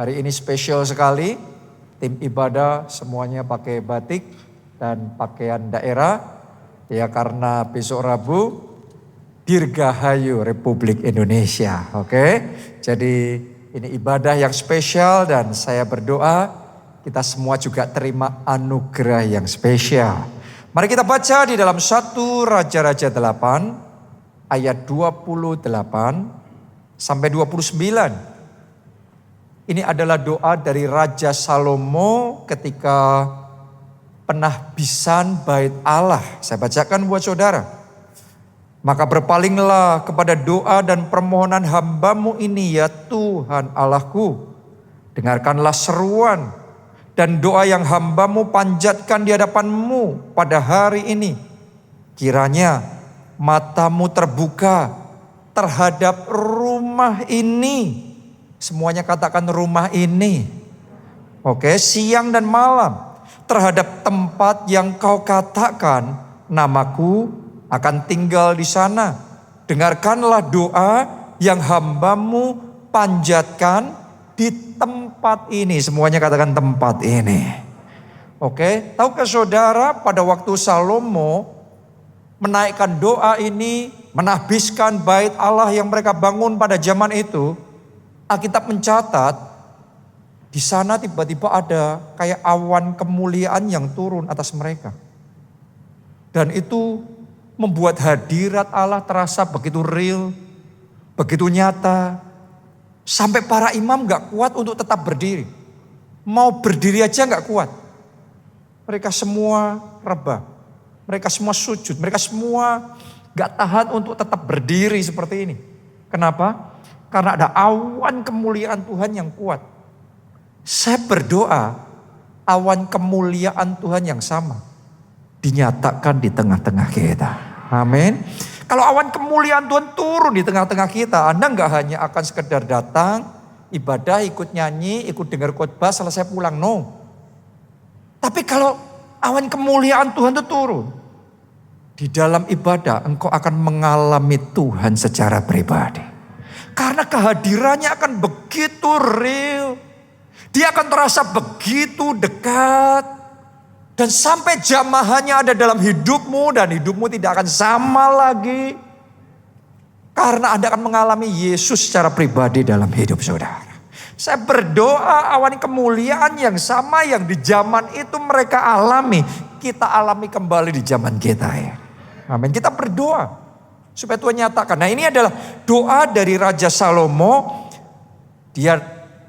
Hari ini spesial sekali, tim ibadah semuanya pakai batik dan pakaian daerah. Ya karena besok Rabu, Dirgahayu Republik Indonesia. Oke, jadi ini ibadah yang spesial dan saya berdoa kita semua juga terima anugerah yang spesial. Mari kita baca di dalam 1 Raja-Raja 8 ayat 28 sampai 29. Ini adalah doa dari Raja Salomo ketika penahbisan bait Allah. Saya bacakan buat saudara. Maka berpalinglah kepada doa dan permohonan hambamu ini ya Tuhan Allahku. Dengarkanlah seruan dan doa yang hambamu panjatkan di hadapanmu pada hari ini. Kiranya matamu terbuka terhadap rumah ini. Semuanya katakan rumah ini. Oke, siang dan malam. Terhadap tempat yang kau katakan namaku akan tinggal di sana. Dengarkanlah doa yang hambamu panjatkan di tempat ini. Semuanya katakan tempat ini. Oke, tahukah saudara pada waktu Salomo menaikkan doa ini, menahbiskan bait Allah yang mereka bangun pada zaman itu, Alkitab mencatat di sana tiba-tiba ada kayak awan kemuliaan yang turun atas mereka. Dan itu membuat hadirat Allah terasa begitu real, begitu nyata. Sampai para imam gak kuat untuk tetap berdiri. Mau berdiri aja gak kuat. Mereka semua rebah. Mereka semua sujud. Mereka semua gak tahan untuk tetap berdiri seperti ini. Kenapa? Karena ada awan kemuliaan Tuhan yang kuat. Saya berdoa awan kemuliaan Tuhan yang sama dinyatakan di tengah-tengah kita. Amin. Kalau awan kemuliaan Tuhan turun di tengah-tengah kita, Anda gak hanya akan sekedar datang, ibadah, ikut nyanyi, ikut dengar khotbah, selesai pulang. No. Tapi kalau awan kemuliaan Tuhan itu turun, di dalam ibadah engkau akan mengalami Tuhan secara pribadi. Karena kehadirannya akan begitu real. Dia akan terasa begitu dekat. Dan sampai jamahannya ada dalam hidupmu dan hidupmu tidak akan sama lagi. Karena Anda akan mengalami Yesus secara pribadi dalam hidup saudara. Saya berdoa awan kemuliaan yang sama yang di zaman itu mereka alami. Kita alami kembali di zaman kita ya. Amin. Kita berdoa supaya Tuhan nyatakan. Nah ini adalah doa dari Raja Salomo. Dia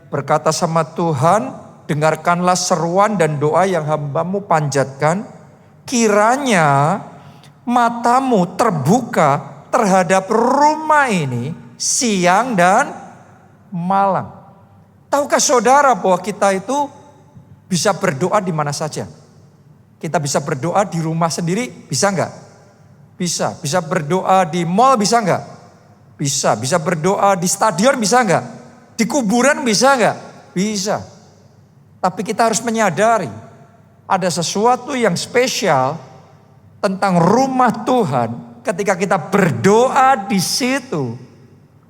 berkata sama Tuhan, dengarkanlah seruan dan doa yang hambamu panjatkan. Kiranya matamu terbuka terhadap rumah ini siang dan malam. Tahukah saudara bahwa kita itu bisa berdoa di mana saja? Kita bisa berdoa di rumah sendiri, bisa enggak? Bisa. Bisa berdoa di mall, bisa enggak? Bisa. Bisa berdoa di stadion, bisa enggak? Di kuburan, bisa enggak? Bisa. Tapi kita harus menyadari ada sesuatu yang spesial tentang rumah Tuhan. Ketika kita berdoa di situ,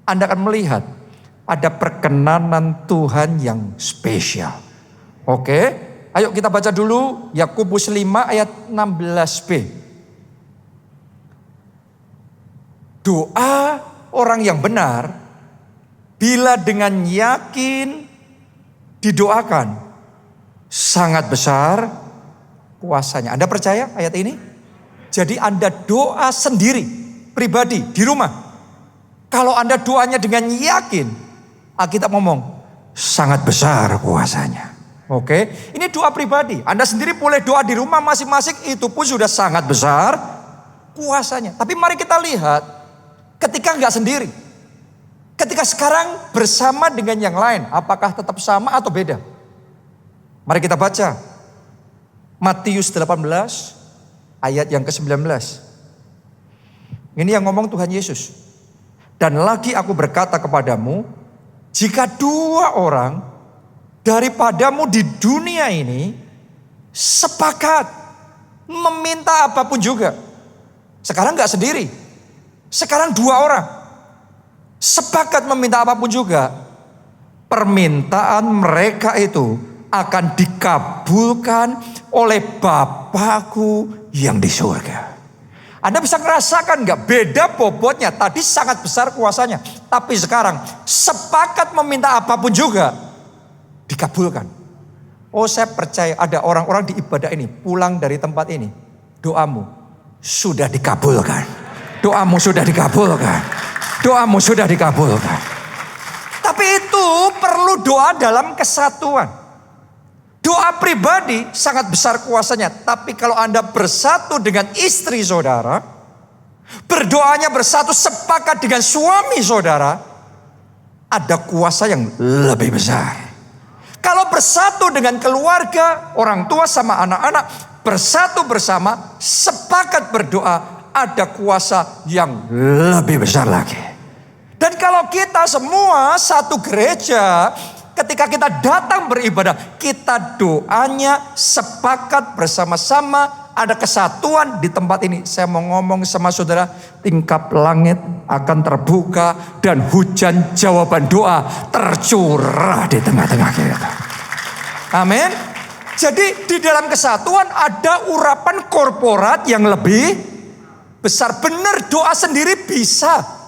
Anda akan melihat ada perkenanan Tuhan yang spesial. Oke, ayo kita baca dulu Yakobus 5 ayat 16b. Doa orang yang benar bila dengan yakin didoakan sangat besar kuasanya. Anda percaya ayat ini? Jadi Anda doa sendiri, pribadi, di rumah. Kalau Anda doanya dengan yakin, Alkitab ngomong sangat besar kuasanya. Oke, ini doa pribadi. Anda sendiri boleh doa di rumah masing-masing, itu pun sudah sangat besar kuasanya. Tapi mari kita lihat ketika enggak sendiri. Ketika sekarang bersama dengan yang lain, apakah tetap sama atau beda? Mari kita baca. Matius 18 ayat yang ke-19. Ini yang ngomong Tuhan Yesus. Dan lagi aku berkata kepadamu, jika 2 orang daripadamu di dunia ini sepakat meminta apapun juga. Sekarang enggak sendiri. Sekarang 2 orang sepakat meminta apapun juga. permintaan mereka itu akan dikabulkan oleh Bapakku yang di surga. Anda bisa merasakan nggak beda bobotnya? Tadi sangat besar kuasanya, tapi sekarang sepakat meminta apapun juga dikabulkan. Oh, saya percaya ada orang-orang di ibadah ini pulang dari tempat ini, doamu sudah dikabulkan. Doamu sudah dikabulkan. Doamu sudah dikabulkan. Tapi itu perlu doa dalam kesatuan. Doa pribadi sangat besar kuasanya. Tapi kalau Anda bersatu dengan istri saudara, berdoanya bersatu sepakat dengan suami saudara, ada kuasa yang lebih besar. Kalau bersatu dengan keluarga, orang tua sama anak-anak, bersatu bersama, sepakat berdoa, ada kuasa yang lebih besar lagi. Dan kalau kita semua satu gereja, ketika kita datang beribadah, kita doanya sepakat bersama-sama, ada kesatuan di tempat ini. Saya mau ngomong sama saudara, tingkap langit akan terbuka dan hujan jawaban doa tercurah di tengah-tengah kita. Amin. Jadi di dalam kesatuan ada urapan korporat yang lebih besar. Benar, doa sendiri bisa.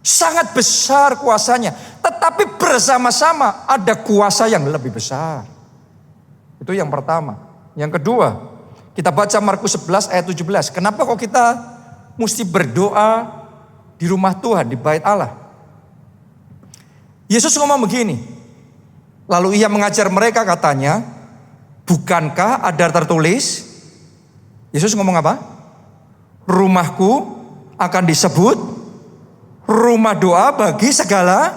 Sangat besar kuasanya. Tetapi bersama-sama ada kuasa yang lebih besar. Itu yang pertama. Yang kedua, kita baca Markus 11 ayat 17. Kenapa kok kita mesti berdoa di rumah Tuhan, di bait Allah? Yesus ngomong begini. Lalu ia mengajar mereka katanya, bukankah ada tertulis? Yesus ngomong apa? Rumahku akan disebut rumah doa bagi segala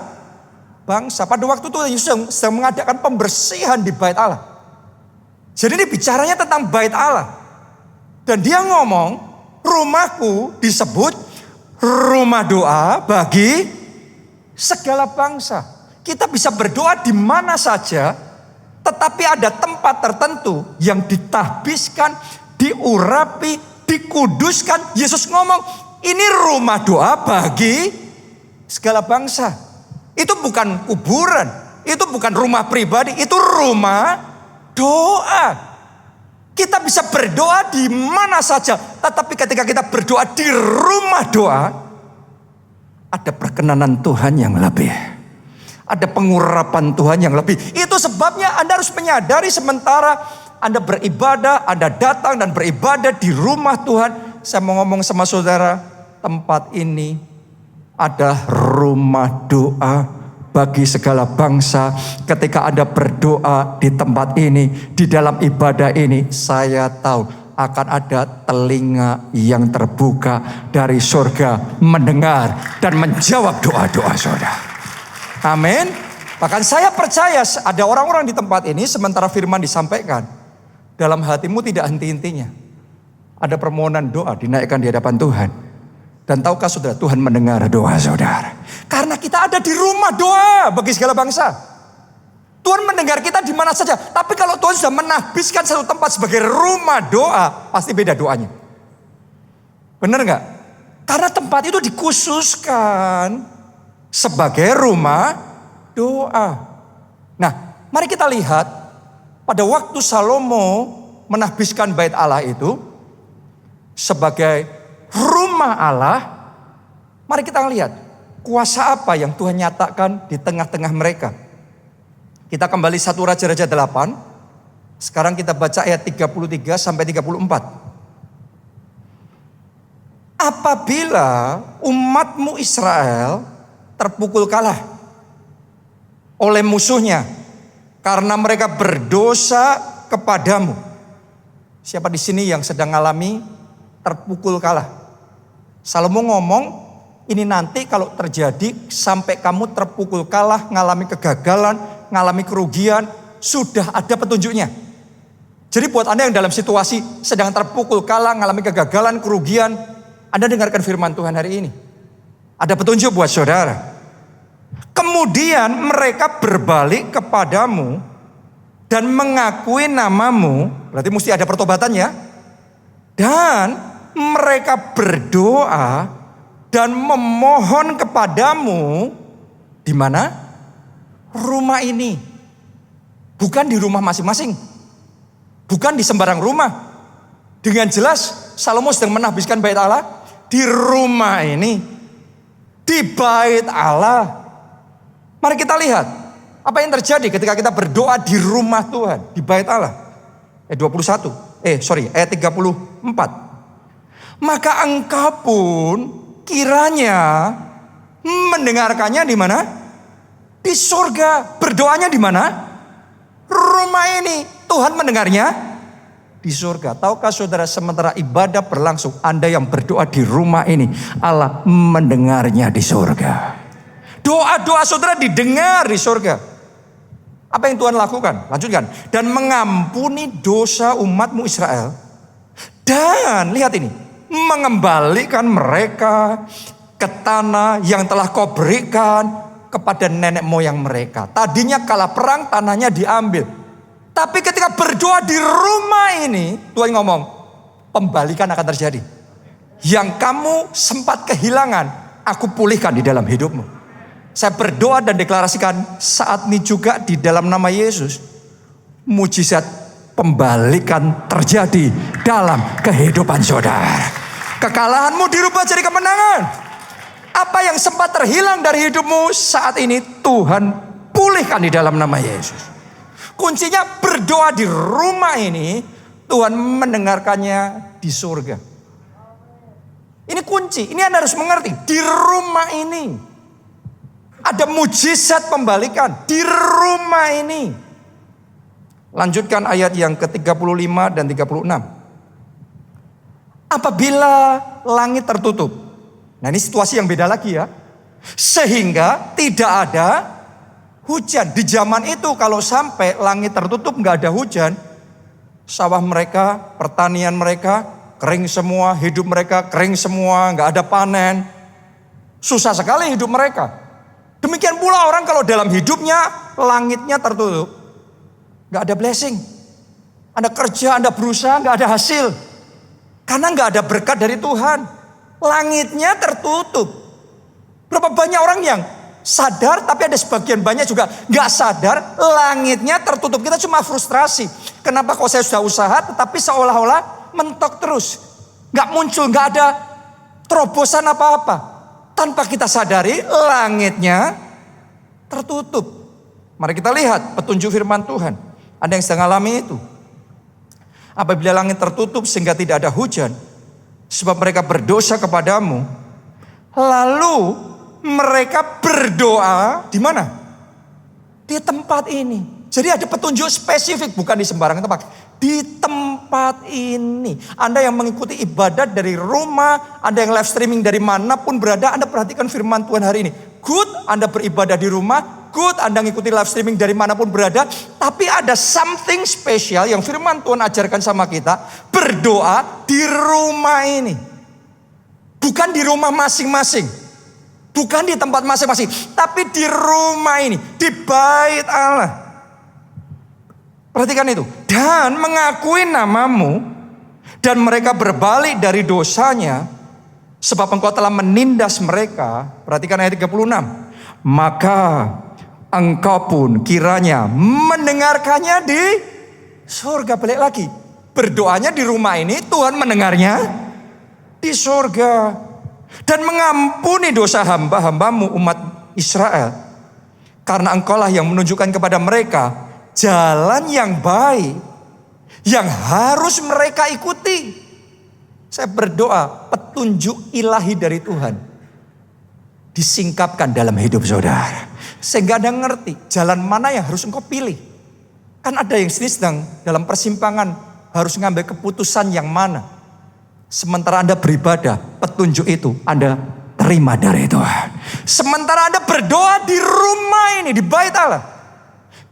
bangsa. Pada waktu itu Yesus sedang mengadakan pembersihan di bait Allah. Jadi ini bicaranya tentang bait Allah. Dan dia ngomong, rumahku disebut rumah doa bagi segala bangsa. Kita bisa berdoa di mana saja, tetapi ada tempat tertentu yang ditahbiskan, diurapi, dikuduskan. Yesus ngomong, ini rumah doa bagi segala bangsa. Itu bukan kuburan, itu bukan rumah pribadi, itu rumah doa. Kita bisa berdoa di mana saja, tetapi ketika kita berdoa di rumah doa, ada perkenanan Tuhan yang lebih. Ada pengurapan Tuhan yang lebih. Itu sebabnya Anda harus menyadari sementara Anda beribadah, Anda datang dan beribadah di rumah Tuhan. Saya mau ngomong sama saudara, tempat ini adalah rumah doa bagi segala bangsa. Ketika Anda berdoa di tempat ini, di dalam ibadah ini, saya tahu akan ada telinga yang terbuka dari surga mendengar dan menjawab doa-doa saudara. Amin. Bahkan saya percaya ada orang-orang di tempat ini sementara firman disampaikan, dalam hatimu tidak henti-hentinya ada permohonan doa dinaikkan di hadapan Tuhan. Dan tahukah saudara, Tuhan mendengar doa saudara. Karena kita ada di rumah doa bagi segala bangsa. Tuhan mendengar kita di mana saja. Tapi kalau Tuhan sudah menahbiskan satu tempat sebagai rumah doa, pasti beda doanya. Benar nggak? Karena tempat itu dikhususkan sebagai rumah doa. Nah, mari kita lihat pada waktu Salomo menahbiskan bait Allah itu sebagai rumah Allah. Mari kita lihat kuasa apa yang Tuhan nyatakan di tengah-tengah mereka. Kita kembali 1 Raja-Raja 8. Sekarang kita baca ayat 33 sampai 34. Apabila umatmu Israel terpukul kalah oleh musuhnya karena mereka berdosa kepadamu. Siapa di sini yang sedang mengalami terpukul kalah? Salomo ngomong, ini nanti kalau terjadi sampai kamu terpukul kalah, ngalami kegagalan, ngalami kerugian, sudah ada petunjuknya. Jadi buat Anda yang dalam situasi sedang terpukul kalah, ngalami kegagalan, kerugian, Anda dengarkan firman Tuhan hari ini. Ada petunjuk buat saudara. Kemudian mereka berbalik kepadamu dan mengakui namamu. Berarti mesti ada pertobatannya. Dan mereka berdoa dan memohon kepadamu di mana? rumah ini. Bukan di rumah masing-masing. Bukan di sembarang rumah. Dengan jelas Salomo sedang menahbiskan bait Allah. Di rumah ini. Di bait Allah. Mari kita lihat. Apa yang terjadi ketika kita berdoa di rumah Tuhan. Di bait Allah. Ayat 34. Maka engkau pun kiranya mendengarkannya di mana? Di surga. Berdoanya di mana? Rumah ini. Tuhan mendengarnya di surga. Tahukah saudara, sementara ibadah berlangsung, Anda yang berdoa di rumah ini, Allah mendengarnya di surga. Doa-doa saudara didengar di surga. Apa yang Tuhan lakukan? Lanjutkan. Dan mengampuni dosa umatmu Israel. Dan lihat ini. Mengembalikan mereka ke tanah yang telah kau berikan kepada nenek moyang mereka. Tadinya kala perang tanahnya diambil. Tapi ketika berdoa di rumah ini, Tuhan ngomong, pembalikan akan terjadi. Yang kamu sempat kehilangan, aku pulihkan di dalam hidupmu. Saya berdoa dan deklarasikan saat ini juga di dalam nama Yesus, mujizat pembalikan terjadi dalam kehidupan saudara. Kekalahanmu dirubah jadi kemenangan. Apa yang sempat terhilang dari hidupmu saat ini Tuhan pulihkan di dalam nama Yesus. Kuncinya berdoa di rumah ini, Tuhan mendengarkannya di surga. Ini kunci, ini Anda harus mengerti. Di rumah ini ada mujizat pembalikan. Di rumah ini. Lanjutkan ayat yang ke-35 dan 36. Apabila langit tertutup. Nah ini situasi yang beda lagi ya. Sehingga tidak ada hujan. Di zaman itu kalau sampai langit tertutup gak ada hujan. Sawah mereka, pertanian mereka kering semua. Hidup mereka kering semua, gak ada panen. Susah sekali hidup mereka. Demikian pula orang kalau dalam hidupnya langitnya tertutup. Gak ada blessing. Anda kerja, Anda berusaha, gak ada hasil. Karena gak ada berkat dari Tuhan. Langitnya tertutup. Berapa banyak orang yang sadar, tapi ada sebagian banyak juga gak sadar. Langitnya tertutup. Kita cuma frustrasi. Kenapa kok saya sudah usaha, tetapi seolah-olah mentok terus. Gak muncul, gak ada terobosan apa-apa. Tanpa kita sadari, langitnya tertutup. Mari kita lihat petunjuk firman Tuhan. Ada yang sedang alami itu. Apabila langit tertutup sehingga tidak ada hujan, sebab mereka berdosa kepadamu, lalu mereka berdoa di mana? Di tempat ini. Jadi ada petunjuk spesifik, bukan di sembarang tempat. Di tempat ini. Anda yang mengikuti ibadat dari rumah, Anda yang live streaming dari manapun berada, Anda perhatikan firman Tuhan hari ini. Good, Anda beribadah di rumah. Good, Anda ngikuti live streaming dari manapun berada. Tapi ada something spesial yang firman Tuhan ajarkan sama kita. Berdoa di rumah ini. Bukan di rumah masing-masing. Bukan di tempat masing-masing. Tapi di rumah ini. Di bait Allah. Perhatikan itu. Dan mengakui namamu. Dan mereka berbalik dari dosanya. Sebab engkau telah menindas mereka. Perhatikan ayat 36. Maka engkau pun kiranya mendengarkannya di surga. Balik lagi. Berdoanya di rumah ini, Tuhan mendengarnya di surga. Dan mengampuni dosa hamba-hambamu umat Israel. Karena engkaulah yang menunjukkan kepada mereka jalan yang baik yang harus mereka ikuti. Saya berdoa petunjuk ilahi dari Tuhan disingkapkan dalam hidup saudara. Sehingga Anda ngerti jalan mana yang harus engkau pilih. Kan ada yang sedang dalam persimpangan harus ngambil keputusan yang mana. Sementara Anda beribadah, petunjuk itu Anda terima dari Tuhan. Sementara Anda berdoa di rumah ini, di bait Allah,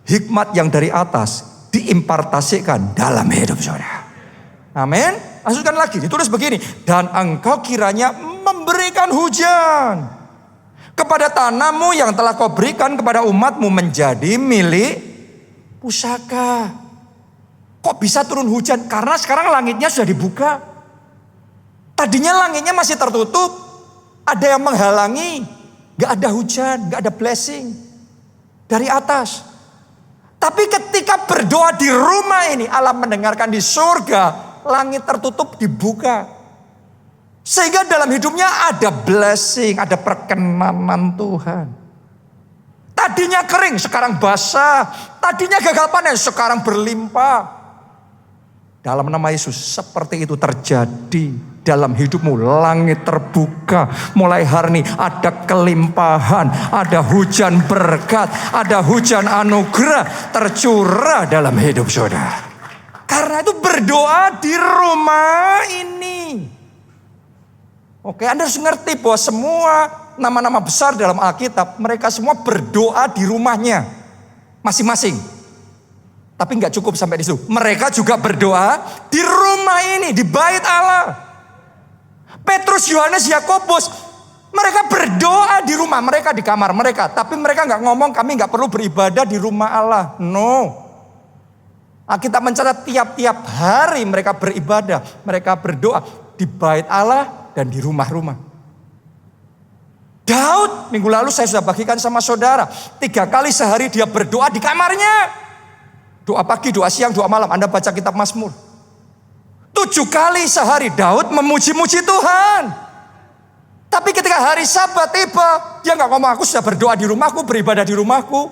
hikmat yang dari atas diimpartasikan dalam hidup saudara. Amin. Lanjutkan lagi, ditulis begini. Dan engkau kiranya memberikan hujan kepada tanahmu yang telah kau berikan kepada umatmu menjadi milik pusaka. Kok bisa turun hujan? Karena sekarang langitnya sudah dibuka. Tadinya langitnya masih tertutup. Ada yang menghalangi. Gak ada hujan, gak ada blessing. dari atas. Tapi ketika berdoa di rumah ini, Allah mendengarkan di surga, langit tertutup dibuka. Sehingga dalam hidupnya ada blessing, ada perkenanan Tuhan. Tadinya kering, sekarang basah. Tadinya gagal panen, sekarang berlimpah. Dalam nama Yesus, seperti itu terjadi dalam hidupmu. Langit terbuka, mulai hari ini ada kelimpahan, ada hujan berkat, ada hujan anugerah tercurah dalam hidup saudara. Karena itu berdoa di rumah ini. Oke, Anda harus ngerti bahwa semua nama-nama besar dalam Alkitab, mereka semua berdoa di rumahnya masing-masing. Tapi nggak cukup sampai di situ. Mereka juga berdoa di rumah ini, di bait Allah. Petrus, Yohanes, Yakobus, mereka berdoa di rumah mereka, di kamar mereka. Tapi mereka nggak ngomong, kami nggak perlu beribadah di rumah Allah. No. Kita mencatat tiap-tiap hari mereka beribadah, mereka berdoa di bait Allah dan di rumah-rumah. Daud, minggu lalu saya sudah bagikan sama saudara, 3 kali sehari dia berdoa di kamarnya. Doa pagi, doa siang, doa malam. Anda baca kitab Mazmur. 7 kali sehari Daud memuji-muji Tuhan. Tapi ketika hari Sabat tiba, dia gak ngomong aku sudah berdoa di rumahku, beribadah di rumahku.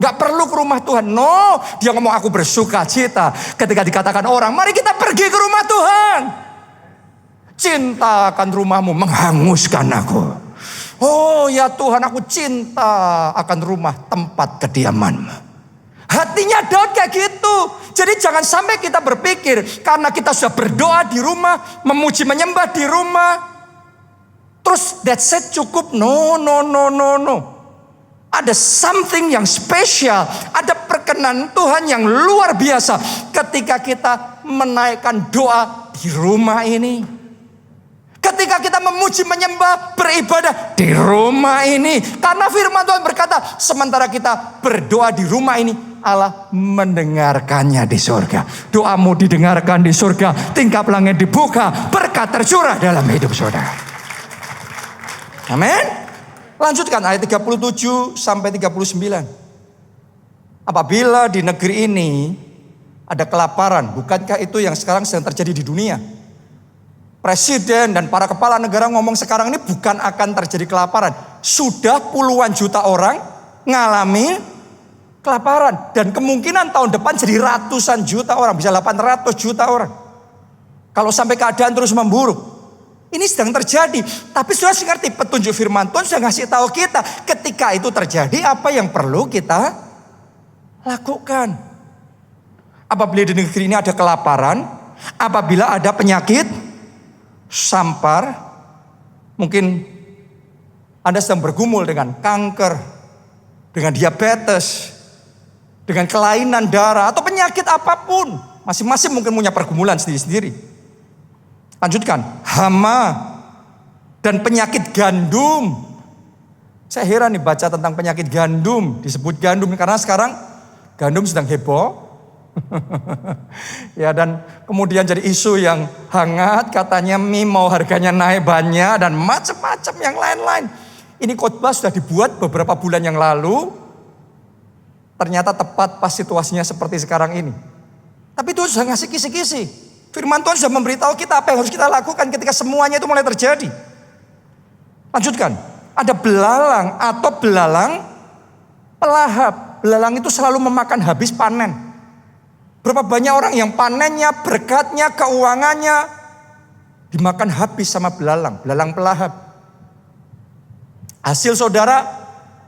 Gak perlu ke rumah Tuhan. No, dia ngomong aku bersuka cita. Ketika dikatakan orang, mari kita pergi ke rumah Tuhan. Cinta akan rumahmu menghanguskan aku. Oh ya Tuhan, aku cinta akan rumah tempat kediamanmu. Hatinya Daud kayak gitu. Jadi jangan sampai kita berpikir karena kita sudah berdoa di rumah, memuji menyembah di rumah, terus that's it cukup. No. Ada something yang spesial, ada perkenan Tuhan yang luar biasa ketika kita menaikkan doa di rumah ini. Ketika kita memuji menyembah beribadah di rumah ini. Karena firman Tuhan berkata, sementara kita berdoa di rumah ini, Allah mendengarkannya di surga. Doamu didengarkan di surga, tingkap langit dibuka, berkat tercurah dalam hidup saudara. Amin. Lanjutkan ayat 37 sampai 39. Apabila di negeri ini ada kelaparan, bukankah itu yang sekarang sedang terjadi di dunia? Presiden dan para kepala negara ngomong sekarang ini bukan akan terjadi kelaparan. Sudah puluhan juta orang ngalami kelaparan. Dan kemungkinan tahun depan jadi ratusan juta orang. Bisa 800 juta orang. Kalau sampai keadaan terus memburuk. Ini sedang terjadi. Tapi sudah ngerti petunjuk firman Tuhan sudah ngasih tahu kita. Ketika itu terjadi apa yang perlu kita lakukan. Apabila di negeri ini ada kelaparan. Apabila ada penyakit sampar, mungkin Anda sedang bergumul dengan kanker, dengan diabetes, dengan kelainan darah, atau penyakit apapun. Masing-masing mungkin punya pergumulan sendiri-sendiri. Lanjutkan, hama dan penyakit gandum. Saya heran nih baca tentang penyakit gandum, disebut gandum karena sekarang gandum sedang heboh. Ya, dan kemudian jadi isu yang hangat, katanya mie mau harganya naik banyak dan macam-macam yang lain-lain. Ini khotbah sudah dibuat beberapa bulan yang lalu. Ternyata tepat pas situasinya seperti sekarang ini. Tapi Tuhan sudah ngasih kisi-kisi. Firman Tuhan sudah memberitahu kita apa yang harus kita lakukan ketika semuanya itu mulai terjadi. Lanjutkan. Ada belalang atau belalang pelahap. Belalang itu selalu memakan habis panen. Berapa banyak orang yang panennya, berkatnya, keuangannya dimakan habis sama belalang pelahap. Hasil saudara,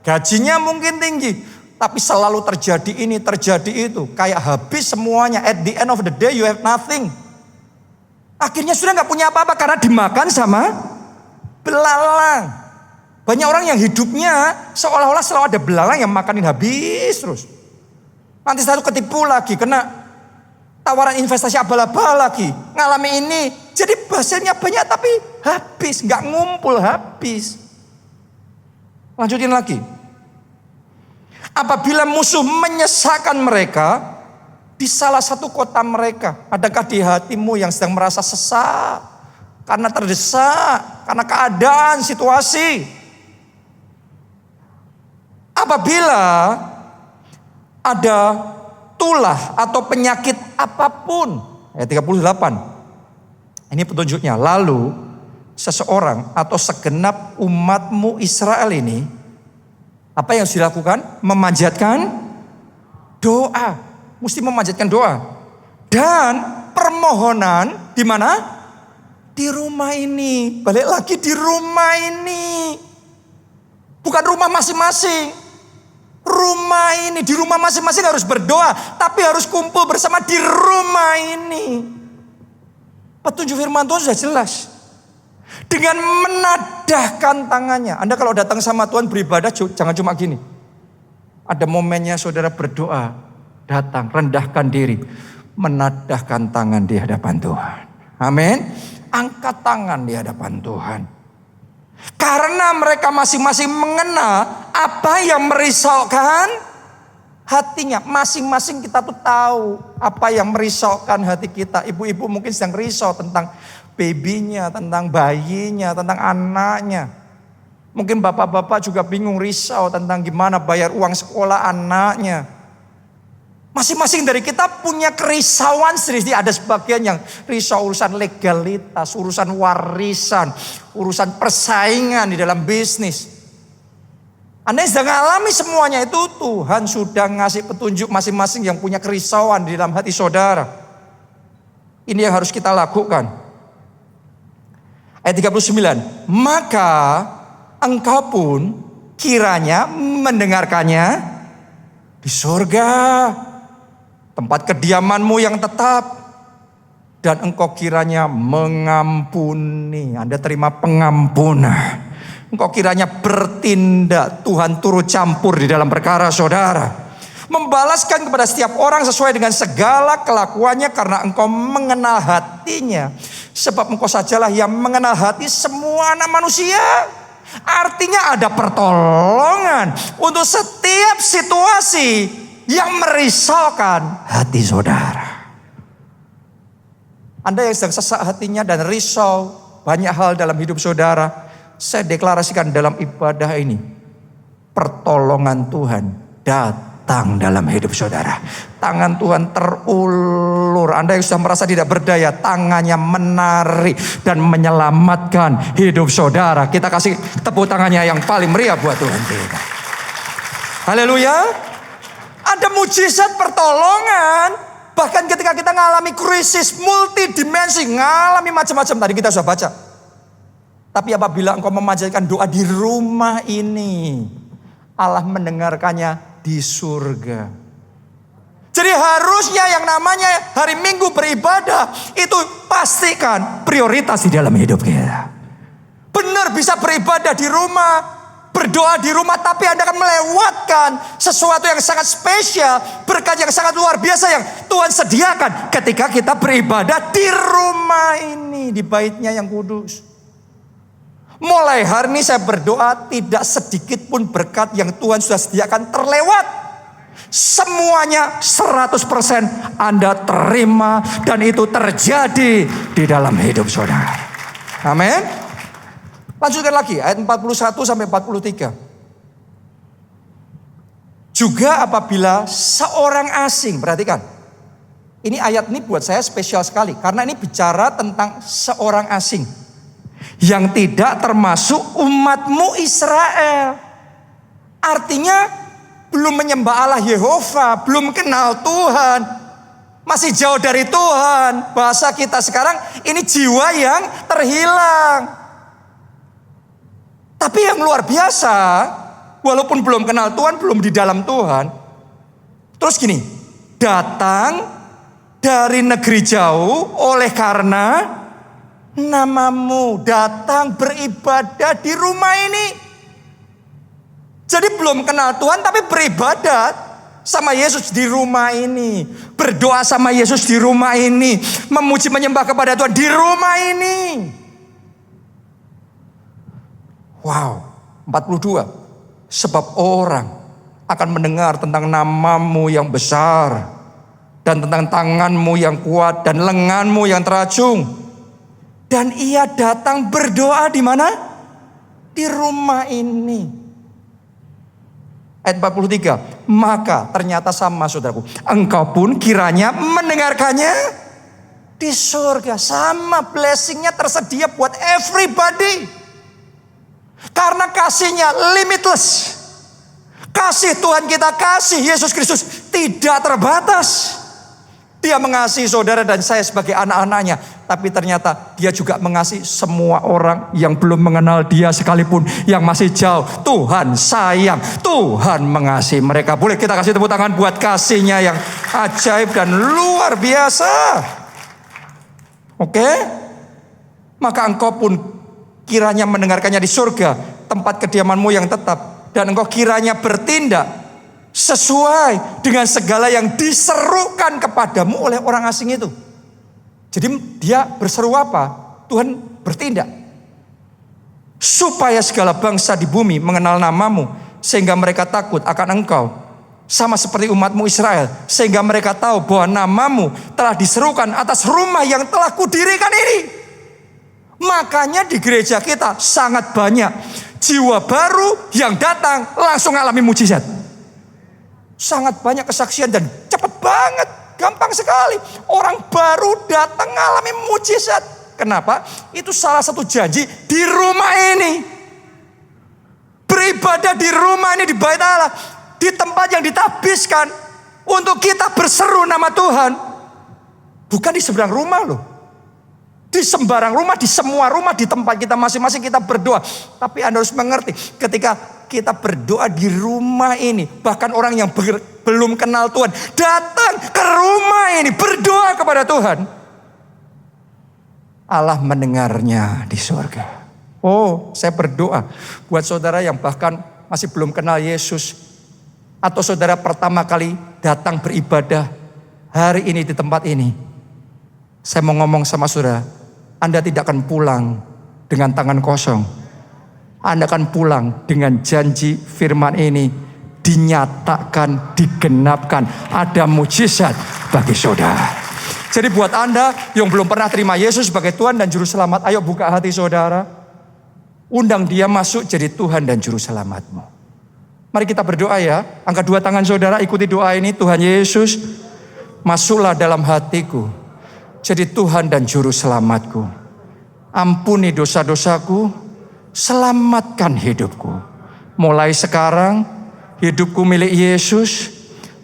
gajinya mungkin tinggi, tapi selalu terjadi ini, terjadi itu. Kayak habis semuanya, at the end of the day you have nothing. Akhirnya sudah gak punya apa-apa karena dimakan sama belalang. Banyak orang yang hidupnya seolah-olah selalu ada belalang yang makanin habis terus. Nanti satu ketipu lagi, kena tawaran investasi abal-abal lagi, ngalami ini. Jadi hasilnya banyak tapi habis, gak ngumpul, habis. Lanjutin lagi. Apabila musuh menyesakan mereka di salah satu kota mereka, adakah di hatimu yang sedang merasa sesak karena terdesak, karena keadaan, situasi? Apabila ada tulah atau penyakit apapun. Ayat 38. Ini petunjuknya. Lalu seseorang atau segenap umatmu Israel ini, apa yang harus dilakukan? Memanjatkan doa. Mesti memanjatkan doa. Dan permohonan di mana? Di rumah ini. Balik lagi di rumah ini. Bukan rumah masing-masing. Rumah ini, di rumah masing-masing harus berdoa. Tapi harus kumpul bersama di rumah ini. Petunjuk firman Tuhan sudah jelas. Dengan menadahkan tangannya. Anda kalau datang sama Tuhan beribadah jangan cuma gini. Ada momennya saudara berdoa. Datang, rendahkan diri. Menadahkan tangan di hadapan Tuhan. Amin. Angkat tangan di hadapan Tuhan. Karena mereka masing-masing mengenal apa yang merisaukan hatinya. Masing-masing kita tuh tahu apa yang merisaukan hati kita. Ibu-ibu mungkin sedang risau tentang babynya, tentang bayinya, tentang anaknya. Mungkin bapak-bapak juga bingung, risau tentang gimana bayar uang sekolah anaknya. Masing-masing dari kita punya kerisauan sendiri. Ada sebagian yang risau urusan legalitas, urusan warisan, urusan persaingan di dalam bisnis. Anda yang sedang mengalami semuanya itu, Tuhan sudah ngasih petunjuk masing-masing yang punya kerisauan di dalam hati saudara. Ini yang harus kita lakukan. Ayat 39. Maka engkau pun kiranya mendengarkannya di surga, tempat kediamanmu yang tetap, dan engkau kiranya mengampuni. Anda terima pengampunan. Engkau kiranya bertindak, Tuhan turut campur di dalam perkara saudara. Membalaskan kepada setiap orang sesuai dengan segala kelakuannya, karena engkau mengenal hatinya. Sebab engkau sajalah yang mengenal hati semua anak manusia. Artinya ada pertolongan untuk setiap situasi yang merisaukan hati saudara. Anda yang sedang sesak hatinya dan risau banyak hal dalam hidup saudara, saya deklarasikan dalam ibadah ini, pertolongan Tuhan datang dalam hidup saudara. Tangan Tuhan terulur. Anda yang sudah merasa tidak berdaya, tangannya menarik dan menyelamatkan hidup saudara. Kita kasih tepuk tangannya yang paling meriah buat Tuhan kita. Haleluya. Ada mujizat pertolongan. Bahkan ketika kita mengalami krisis multidimensi, mengalami macam-macam, tadi kita sudah baca. Tapi apabila engkau memanjatkan doa di rumah ini, Allah mendengarkannya di surga. Jadi harusnya yang namanya hari Minggu beribadah itu pastikan prioritas di dalam hidup kita. Benar bisa beribadah di rumah, berdoa di rumah, tapi Anda akan melewatkan sesuatu yang sangat spesial, berkat yang sangat luar biasa yang Tuhan sediakan ketika kita beribadah di rumah ini, di baitnya yang kudus. Mulai hari ini saya berdoa tidak sedikit pun berkat yang Tuhan sudah sediakan terlewat. Semuanya 100% Anda terima dan itu terjadi di dalam hidup saudara. Amin. Lanjutkan lagi ayat 41 sampai 43. Juga apabila seorang asing, perhatikan. Ini ayat ini buat saya spesial sekali karena ini bicara tentang seorang asing yang tidak termasuk umatmu Israel. Artinya belum menyembah Allah Yehova, belum kenal Tuhan, masih jauh dari Tuhan. Bahasa kita sekarang ini jiwa yang terhilang. Tapi yang luar biasa, walaupun belum kenal Tuhan, belum di dalam Tuhan. Terus gini, datang dari negeri jauh oleh karena namamu, datang beribadah di rumah ini. Jadi belum kenal Tuhan tapi beribadat sama Yesus di rumah ini. Berdoa sama Yesus di rumah ini. Memuji menyembah kepada Tuhan di rumah ini. Wow, 42. Sebab orang akan mendengar tentang namamu yang besar, dan tentang tanganmu yang kuat dan lenganmu yang teracung. Dan ia datang berdoa di mana? Di rumah ini. Ayat 43. Maka ternyata sama saudaraku. Engkau pun kiranya mendengarkannya di surga. Sama blessingnya tersedia buat everybody. Karena kasihnya limitless. Kasih Tuhan kita, kasih Yesus Kristus tidak terbatas. Dia mengasihi saudara dan saya sebagai anak-anaknya. Tapi ternyata dia juga mengasihi semua orang yang belum mengenal dia sekalipun. Yang masih jauh. Tuhan sayang. Tuhan mengasihi mereka. Boleh kita kasih tepuk tangan buat kasihnya yang ajaib dan luar biasa. Oke? Maka engkau pun kiranya mendengarkannya di surga. Tempat kediamanmu yang tetap. Dan engkau kiranya bertindak sesuai dengan segala yang diserukan kepadamu oleh orang asing itu. Jadi dia berseru apa? Tuhan bertindak. Supaya segala bangsa di bumi mengenal namamu. Sehingga mereka takut akan engkau. Sama seperti umatmu Israel. Sehingga mereka tahu bahwa namamu telah diserukan atas rumah yang telah kudirikan ini. Makanya di gereja kita sangat banyak jiwa baru yang datang langsung alami mujizat. Sangat banyak kesaksian dan cepat banget. Gampang sekali. Orang baru datang alami mujizat. Kenapa? Itu salah satu janji di rumah ini. Beribadah di rumah ini, di bait Allah. Di tempat yang ditabiskan untuk kita berseru nama Tuhan. Bukan di seberang rumah loh. Di sembarang rumah, di semua rumah, di tempat kita masing-masing kita berdoa. Tapi Anda harus mengerti, ketika kita berdoa di rumah ini, bahkan orang yang belum kenal Tuhan, datang ke rumah ini, berdoa kepada Tuhan. Allah mendengarnya di surga. Oh, saya berdoa buat saudara yang bahkan masih belum kenal Yesus. Atau saudara pertama kali datang beribadah hari ini di tempat ini. Saya mau ngomong sama saudara. Anda tidak akan pulang dengan tangan kosong. Anda akan pulang dengan janji firman ini dinyatakan, digenapkan. Ada mujizat bagi saudara. Jadi buat Anda yang belum pernah terima Yesus sebagai Tuhan dan Juru Selamat, ayo buka hati saudara. Undang dia masuk jadi Tuhan dan Juru Selamatmu. Mari kita berdoa ya. Angkat dua tangan saudara, ikuti doa ini. Tuhan Yesus, masuklah dalam hatiku. Jadi Tuhan dan Juru Selamatku. Ampuni dosa-dosaku. Selamatkan hidupku. Mulai sekarang hidupku milik Yesus.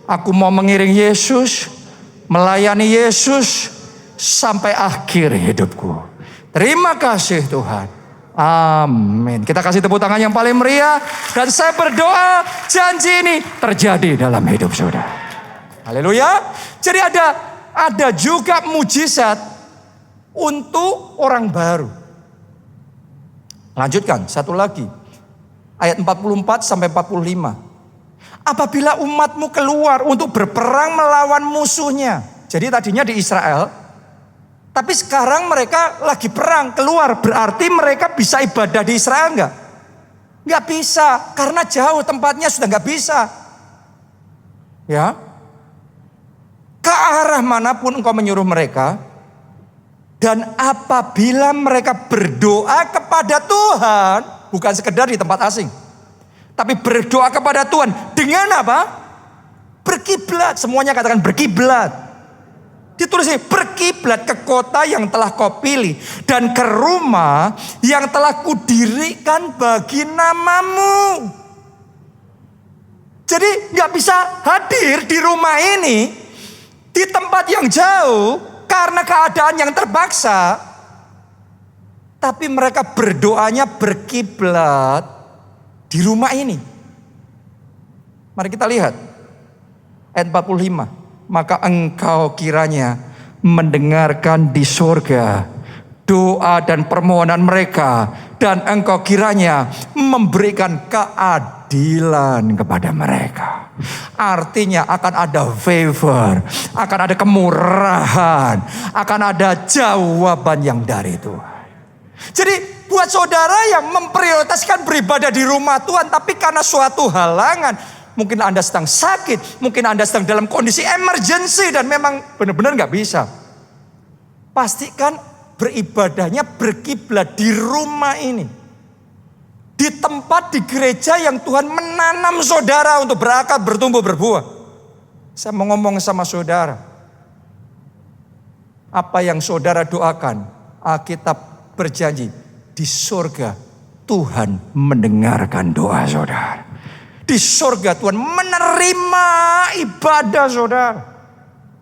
Aku mau mengiring Yesus. Melayani Yesus. Sampai akhir hidupku. Terima kasih Tuhan. Amin. Kita kasih tepuk tangan yang paling meriah. Dan saya berdoa janji ini terjadi dalam hidup saudara. Haleluya. Jadi ada juga mujizat untuk orang baru. Lanjutkan, satu lagi. Ayat 44 sampai 45. Apabila umatmu keluar untuk berperang melawan musuhnya. Jadi tadinya di Israel. Tapi sekarang mereka lagi perang keluar. Berarti mereka bisa ibadah di Israel enggak? Enggak bisa. Karena jauh tempatnya sudah enggak bisa. Ya. Ke arah manapun engkau menyuruh mereka. Dan apabila mereka berdoa kepada Tuhan. Bukan sekedar di tempat asing. Tapi berdoa kepada Tuhan. Dengan apa? Berkiblat. Semuanya katakan berkiblat. Ditulis ini, berkiblat ke kota yang telah kau pilih. Dan ke rumah yang telah kudirikan bagi namamu. Jadi gak bisa hadir di rumah ini. Di tempat yang jauh. Karena keadaan yang terpaksa. Tapi mereka berdoanya berkiblat di rumah ini. Mari kita lihat. Ayat 45. Maka engkau kiranya mendengarkan di surga doa dan permohonan mereka. Dan engkau kiranya memberikan keadilan kepada mereka. Artinya akan ada favor, akan ada kemurahan, akan ada jawaban yang dari Tuhan. Jadi buat saudara yang memprioritaskan beribadah di rumah Tuhan, tapi karena suatu halangan, mungkin Anda sedang sakit, mungkin Anda sedang dalam kondisi emergency dan memang benar-benar gak bisa. Pastikan beribadahnya berkiblat di rumah ini. Di tempat, di gereja yang Tuhan menanam saudara untuk berakar, bertumbuh, berbuah. Saya mau ngomong sama saudara. Apa yang saudara doakan, Alkitab berjanji, di surga Tuhan mendengarkan doa saudara. Di surga Tuhan menerima ibadah saudara.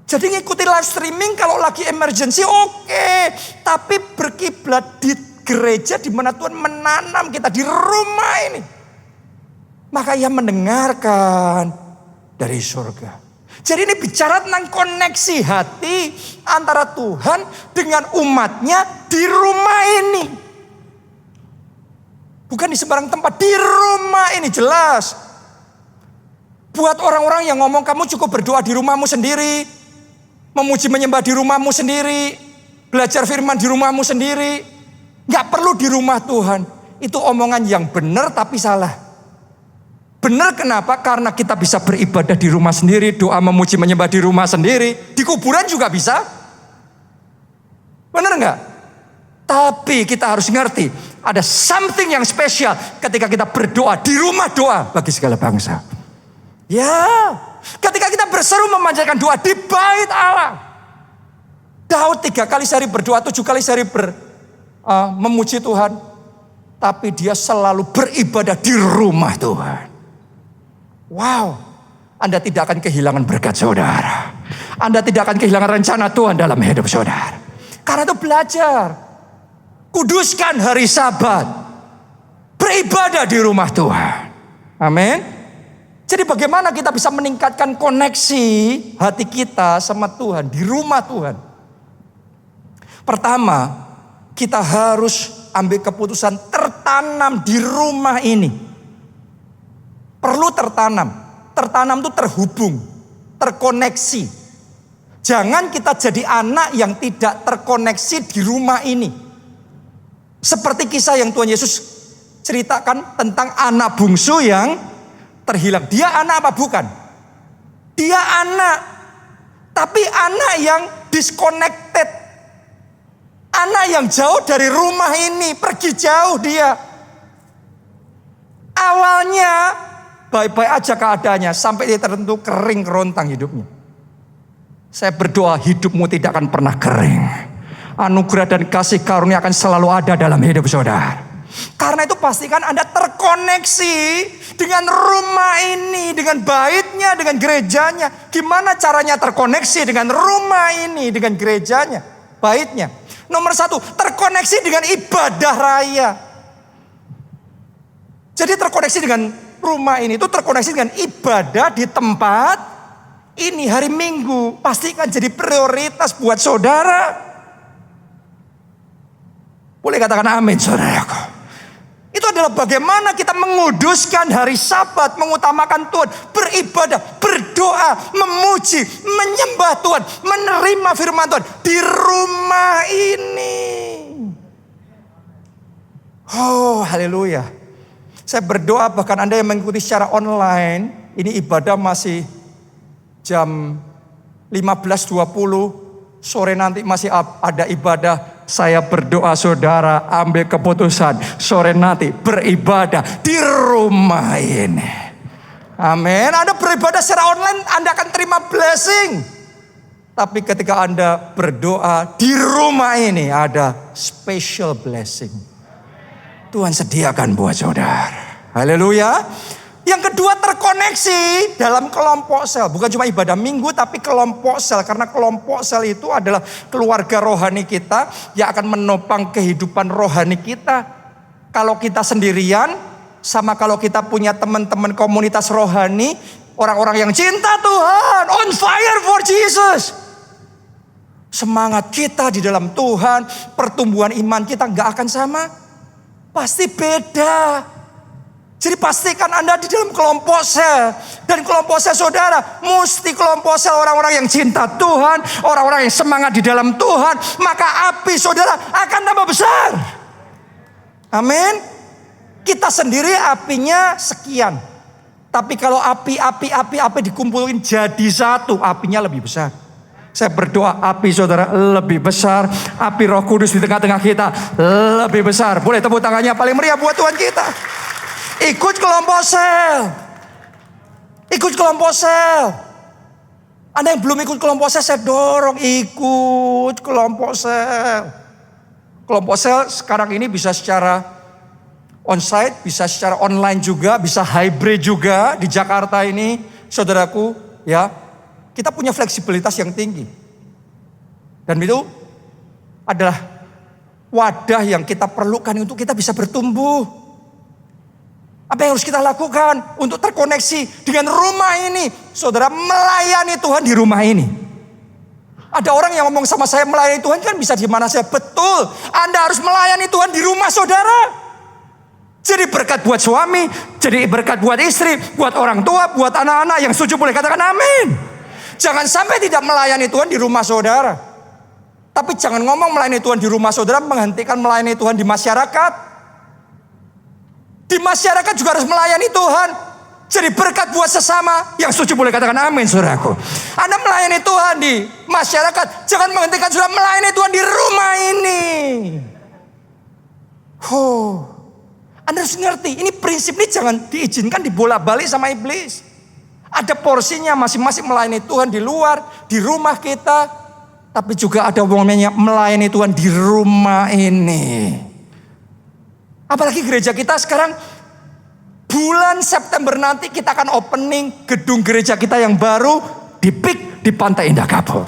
Jadi ngikuti live streaming kalau lagi emergency oke. Tapi berkiblat di gereja di mana Tuhan menanam kita di rumah ini. Maka ia mendengarkan dari surga. Jadi ini bicara tentang koneksi hati antara Tuhan dengan umatnya di rumah ini. Bukan di sembarang tempat, di rumah ini jelas. Buat orang-orang yang ngomong kamu cukup berdoa di rumahmu sendiri. Memuji menyembah di rumahmu sendiri. Belajar firman di rumahmu sendiri. Gak perlu di rumah Tuhan. Itu omongan yang benar tapi salah. Benar kenapa? Karena kita bisa beribadah di rumah sendiri. Doa memuji menyembah di rumah sendiri. Di kuburan juga bisa. Benar gak? Tapi kita harus ngerti. Ada something yang spesial ketika kita berdoa di rumah doa bagi segala bangsa. Ya, ketika kita berseru memanjatkan doa di bait Allah. Daud 3 kali sehari berdoa, 7 kali sehari memuji Tuhan. Tapi dia selalu beribadah di rumah Tuhan. Wow, Anda tidak akan kehilangan berkat saudara. Anda tidak akan kehilangan rencana Tuhan dalam hidup saudara. Karena itu belajar. Kuduskan hari Sabat. Beribadah di rumah Tuhan. Amin. Jadi bagaimana kita bisa meningkatkan koneksi hati kita sama Tuhan di rumah Tuhan? Pertama, kita harus ambil keputusan tertanam di rumah ini. Perlu tertanam. Tertanam itu terhubung, terkoneksi. Jangan kita jadi anak yang tidak terkoneksi di rumah ini. Seperti kisah yang Tuhan Yesus ceritakan tentang anak bungsu yang terhilang. Dia anak apa bukan? Dia anak. Tapi anak yang disconnected. Anak yang jauh dari rumah ini. Pergi jauh dia. Awalnya baik-baik aja keadaannya. Sampai dia tertentu kering kerontang hidupnya. Saya berdoa hidupmu tidak akan pernah kering. Anugerah dan kasih karunia akan selalu ada dalam hidup saudara. Karena itu pastikan Anda terkoneksi dengan rumah ini, dengan baitnya, dengan gerejanya. Gimana caranya terkoneksi dengan rumah ini, dengan gerejanya, baitnya? Nomor 1, terkoneksi dengan ibadah raya. Jadi terkoneksi dengan rumah ini, itu terkoneksi dengan ibadah di tempat ini hari Minggu. Pastikan jadi prioritas buat saudara. Boleh katakan amin saudaraku. Itu adalah bagaimana kita menguduskan hari Sabat, mengutamakan Tuhan, beribadah, berdoa, memuji, menyembah Tuhan, menerima firman Tuhan di rumah ini. Oh, haleluya. Saya berdoa bahkan Anda yang mengikuti secara online, ini ibadah masih jam 15.20, sore nanti masih ada ibadah. Saya berdoa saudara ambil keputusan sore nanti beribadah di rumah ini. Amin. Anda beribadah secara online Anda akan terima blessing. Tapi ketika Anda berdoa di rumah ini ada special blessing. Tuhan sediakan buat saudara. Haleluya. Yang kedua terkoneksi dalam kelompok sel. Bukan cuma ibadah minggu tapi kelompok sel. Karena kelompok sel itu adalah keluarga rohani kita yang akan menopang kehidupan rohani kita. Kalau kita sendirian sama kalau kita punya teman-teman komunitas rohani. Orang-orang yang cinta Tuhan. On fire for Jesus. Semangat kita di dalam Tuhan. Pertumbuhan iman kita gak akan sama. Pasti beda. Jadi pastikan Anda di dalam kelompok sel. Dan kelompok sel saudara. Mesti kelompok sel orang-orang yang cinta Tuhan. Orang-orang yang semangat di dalam Tuhan. Maka api saudara akan tambah besar. Amin. Kita sendiri apinya sekian. Tapi kalau api dikumpulin jadi satu. Apinya lebih besar. Saya berdoa api saudara lebih besar. Api Roh Kudus di tengah-tengah kita lebih besar. Boleh tepuk tangannya paling meriah buat Tuhan kita. Ikut kelompok sel. Ikut kelompok sel. Anda yang belum ikut kelompok sel, saya dorong ikut kelompok sel. Kelompok sel sekarang ini bisa secara onsite, bisa secara online juga, bisa hybrid juga di Jakarta ini, saudaraku, ya. Kita punya fleksibilitas yang tinggi. Dan itu adalah wadah yang kita perlukan untuk kita bisa bertumbuh. Apa yang harus kita lakukan untuk terkoneksi dengan rumah ini? Saudara, melayani Tuhan di rumah ini. Ada orang yang ngomong sama saya, melayani Tuhan kan bisa di mana saja. Betul, Anda harus melayani Tuhan di rumah saudara. Jadi berkat buat suami, jadi berkat buat istri, buat orang tua, buat anak-anak. Yang setuju boleh katakan amin. Jangan sampai tidak melayani Tuhan di rumah saudara. Tapi jangan ngomong melayani Tuhan di rumah saudara, menghentikan melayani Tuhan di masyarakat. Di masyarakat juga harus melayani Tuhan. Jadi berkat buat sesama. Yang setuju boleh katakan amin, saudaraku. Anda melayani Tuhan di masyarakat, jangan menghentikan saudara melayani Tuhan di rumah ini. Anda harus ngerti, ini prinsip ini jangan diizinkan dibolak-balik sama iblis. Ada porsinya masing-masing melayani Tuhan di luar, di rumah kita. Tapi juga ada momennya melayani Tuhan di rumah ini. Apalagi gereja kita sekarang bulan September nanti kita akan opening gedung gereja kita yang baru di PIK di Pantai Indah Kapuk.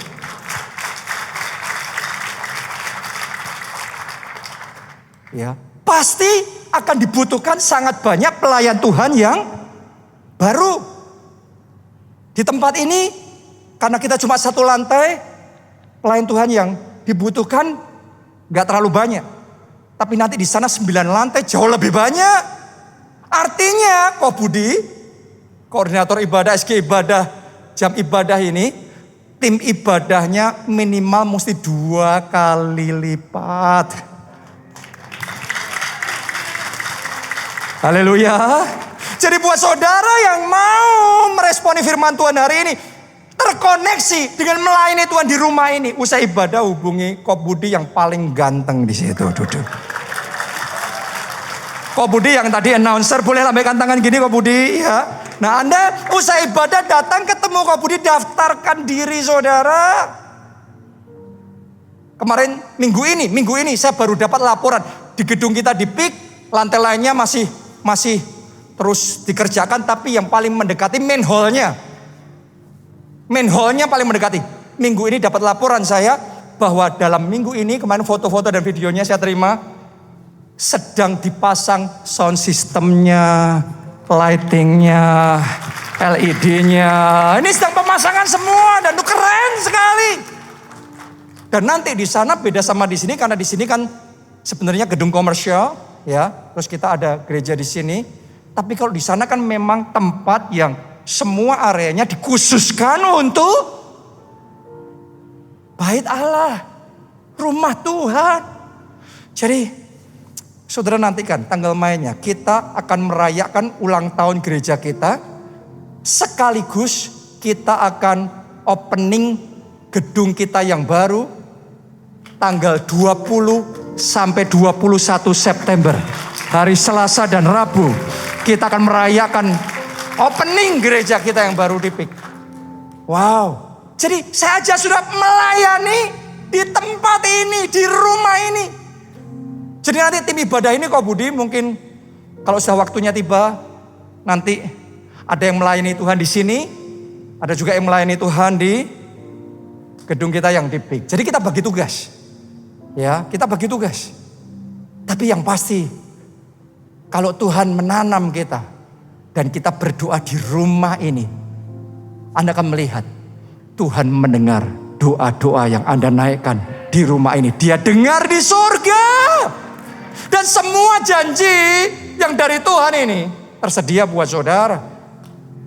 Ya, pasti akan dibutuhkan sangat banyak pelayan Tuhan yang baru. Di tempat ini karena kita cuma satu lantai, pelayan Tuhan yang dibutuhkan gak terlalu banyak. Tapi nanti di sana 9 lantai jauh lebih banyak. Artinya Ko Budi, koordinator ibadah SG Ibadah, jam ibadah ini, tim ibadahnya minimal mesti 2 kali lipat. Haleluya. Jadi buat saudara yang mau meresponi firman Tuhan hari ini, terkoneksi dengan melayani Tuhan di rumah ini, usai ibadah hubungi Ko Budi yang paling ganteng di situ duduk. Ko Budi yang tadi announcer, boleh lambaikan tangan gini Ko Budi ya. Nah, Anda usai ibadah datang ketemu Ko Budi, daftarkan diri saudara. Kemarin minggu ini saya baru dapat laporan di gedung kita di PIK, lantai lainnya masih terus dikerjakan, tapi yang paling mendekati main hall-nya. Main hall-nya paling mendekati. Minggu ini dapat laporan saya bahwa dalam minggu ini, kemarin foto-foto dan videonya saya terima, sedang dipasang sound systemnya, lightingnya, LED-nya. Ini sedang pemasangan semua dan itu keren sekali. Dan nanti di sana beda sama di sini, karena di sini kan sebenarnya gedung komersial, ya. Terus kita ada gereja di sini. Tapi kalau di sana kan memang tempat yang semua areanya dikhususkan untuk bait Allah, rumah Tuhan. Jadi saudara nantikan tanggal mainnya, kita akan merayakan ulang tahun gereja kita. Sekaligus kita akan opening gedung kita yang baru tanggal 20 sampai 21 September. Hari Selasa dan Rabu kita akan merayakan opening gereja kita yang baru di PIK. Wow. Jadi saya aja sudah melayani di tempat ini, di rumah ini. Jadi nanti tim ibadah ini Ko Budi mungkin kalau sudah waktunya tiba, nanti ada yang melayani Tuhan di sini, ada juga yang melayani Tuhan di gedung kita yang di PIK. Jadi kita bagi tugas. Ya, kita bagi tugas. Tapi yang pasti, kalau Tuhan menanam kita dan kita berdoa di rumah ini, Anda akan melihat Tuhan mendengar doa-doa yang Anda naikkan di rumah ini. Dia dengar di surga. Dan semua janji yang dari Tuhan ini tersedia buat saudara.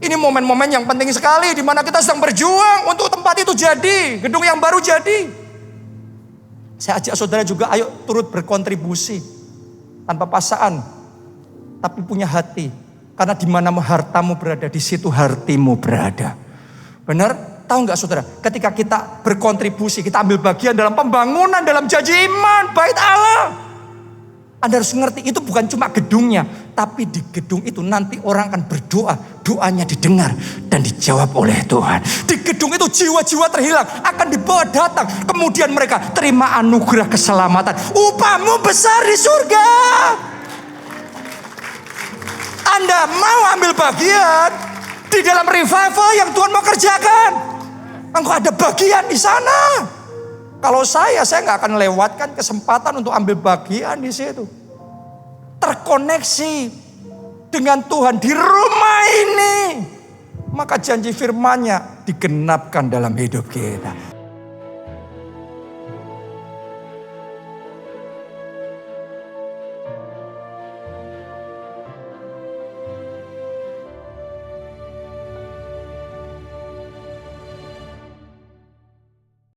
Ini momen-momen yang penting sekali di mana kita sedang berjuang untuk tempat itu jadi, gedung yang baru jadi. Saya ajak saudara juga, ayo turut berkontribusi tanpa paksaan, tapi punya hati. Karena di mana hartamu berada, di situ hatimu berada. Benar? Tahu nggak saudara? Ketika kita berkontribusi, kita ambil bagian dalam pembangunan, dalam janji iman, bait Allah. Anda harus ngerti, itu bukan cuma gedungnya, Tapi di gedung itu nanti orang akan berdoa. Doanya didengar dan dijawab oleh Tuhan. Di gedung itu jiwa-jiwa terhilang akan dibawa datang. Kemudian mereka terima anugerah keselamatan. Upahmu besar di surga. Anda mau ambil bagian di dalam revival yang Tuhan mau kerjakan? Engkau ada bagian di sana. Kalau saya nggak akan lewatkan kesempatan untuk ambil bagian di situ. Terkoneksi dengan Tuhan di rumah ini, maka janji firman-Nya digenapkan dalam hidup kita.